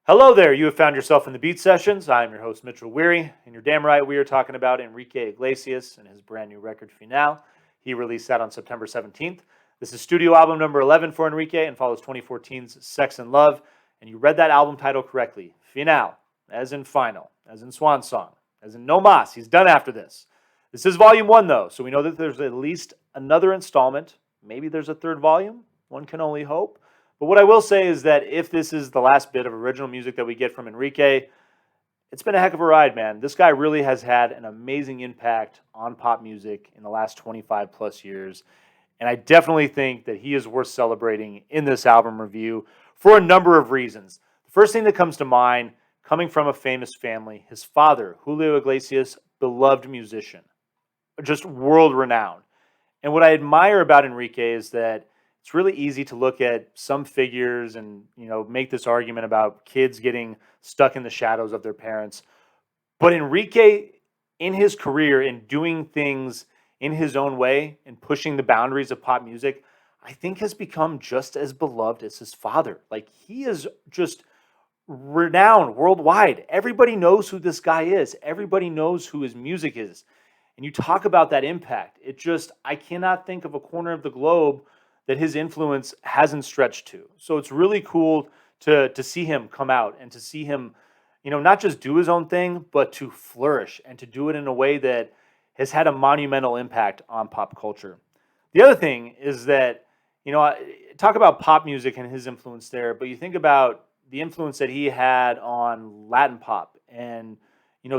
Hello there, you have found yourself in the Beat Sessions. I'm your host, Mitchell Weary, and you're damn right we are talking about Enrique Iglesias and his brand new record, Final. He released that on September 17th. This is studio album number 11 for Enrique and follows 2014's Sex and Love. And you read that album title correctly, Final, as in final, as in swan song, as in no mas. He's done after this. This is volume 1, though, so we know that there's at least another installment. Maybe there's a third volume. One can only hope. But what I will say is that if this is the last bit of original music that we get from Enrique, it's been a heck of a ride, man. This guy really has had an amazing impact on pop music in the last 25 plus years. And I definitely think that he is worth celebrating in this album review for a number of reasons. The first thing that comes to mind, coming from a famous family, his father, Julio Iglesias, beloved musician, just world renowned. And what I admire about Enrique is that it's really easy to look at some figures and make this argument about kids getting stuck in the shadows of their parents. But Enrique, in his career, in doing things in his own way and pushing the boundaries of pop music, I think has become just as beloved as his father. Like, he is just renowned worldwide. Everybody knows who this guy is. Everybody knows who his music is. And you talk about that impact. I cannot think of a corner of the globe that his influence hasn't stretched to. So it's really cool to see him come out and to see him, not just do his own thing, but to flourish and to do it in a way that has had a monumental impact on pop culture. The other thing is that, talk about pop music and his influence there, but you think about the influence that he had on Latin pop and,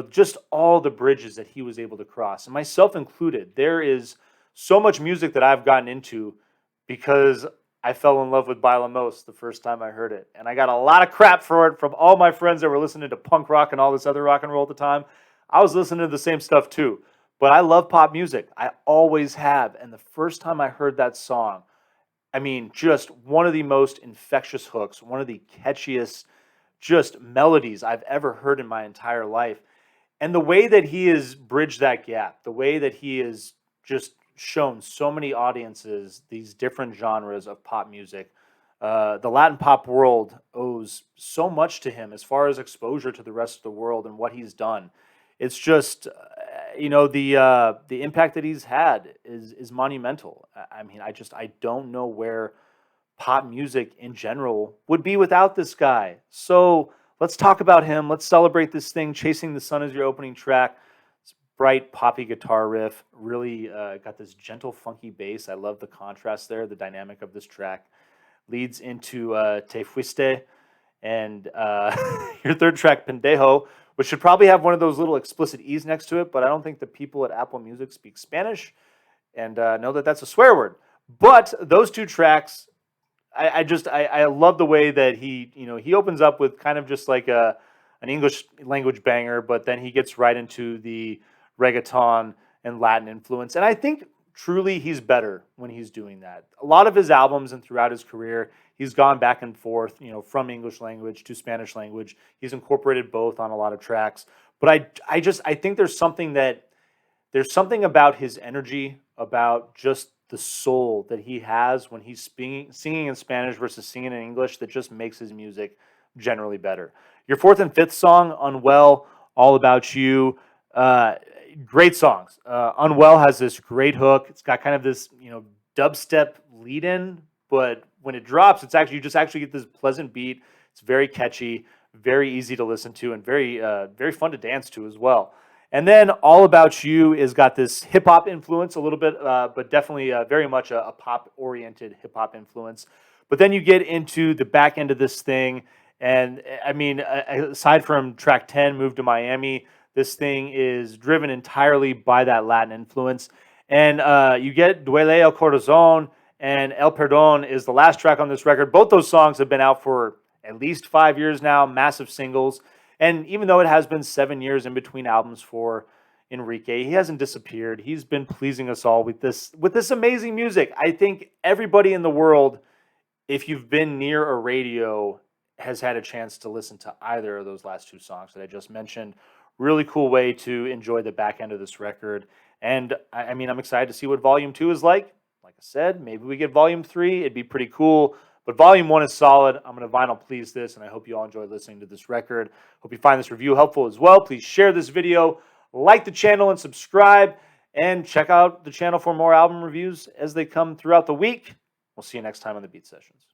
just all the bridges that he was able to cross, and myself included. There is so much music that I've gotten into because I fell in love with Bailamos the first time I heard it. And I got a lot of crap for it from all my friends that were listening to punk rock and all this other rock and roll at the time. I was listening to the same stuff too. But I love pop music. I always have. And the first time I heard that song, just one of the most infectious hooks, one of the catchiest just melodies I've ever heard in my entire life. And the way that he has bridged that gap, the way that he is just shown so many audiences these different genres of pop music. The Latin pop world owes so much to him as far as exposure to the rest of the world and what he's done. It's just, the impact that he's had is monumental. I don't know where pop music in general would be without this guy. So let's talk about him. Let's celebrate this thing. Chasing the Sun is your opening track. Bright poppy guitar riff, really got this gentle funky bass. I love the contrast there. The dynamic of this track leads into Te Fuiste and your third track, Pendejo, which should probably have one of those little explicit E's next to it, but I don't think the people at Apple Music speak Spanish and know that that's a swear word. But those two tracks, I love the way that he opens up with kind of just like an English language banger, but then he gets right into the reggaeton and Latin influence. And I think truly he's better when he's doing that. A lot of his albums and throughout his career, he's gone back and forth, from English language to Spanish language. He's incorporated both on a lot of tracks. But I think there's something about his energy, about just the soul that he has when he's singing in Spanish versus singing in English that just makes his music generally better. Your fourth and fifth song, Unwell, All About You, great songs. Unwell has this great hook. It's got kind of this, dubstep lead-in, but when it drops, you just actually get this pleasant beat. It's very catchy, very easy to listen to, and very, very fun to dance to as well. And then All About You has got this hip-hop influence a little bit, but definitely very much a pop-oriented hip-hop influence. But then you get into the back end of this thing, and aside from track 10, Move to Miami, this thing is driven entirely by that Latin influence. And you get Duele el Corazon and El Perdón is the last track on this record. Both those songs have been out for at least 5 years now, massive singles. And even though it has been 7 years in between albums for Enrique, he hasn't disappeared. He's been pleasing us all with this amazing music. I think everybody in the world, if you've been near a radio, has had a chance to listen to either of those last two songs that I just mentioned. Really cool way to enjoy the back end of this record. And I'm excited to see what Volume 2 is like. Like I said, maybe we get Volume 3. It'd be pretty cool. But Volume 1 is solid. I'm going to vinyl please this, and I hope you all enjoy listening to this record. Hope you find this review helpful as well. Please share this video, like the channel, and subscribe. And check out the channel for more album reviews as they come throughout the week. We'll see you next time on the Beat Sessions.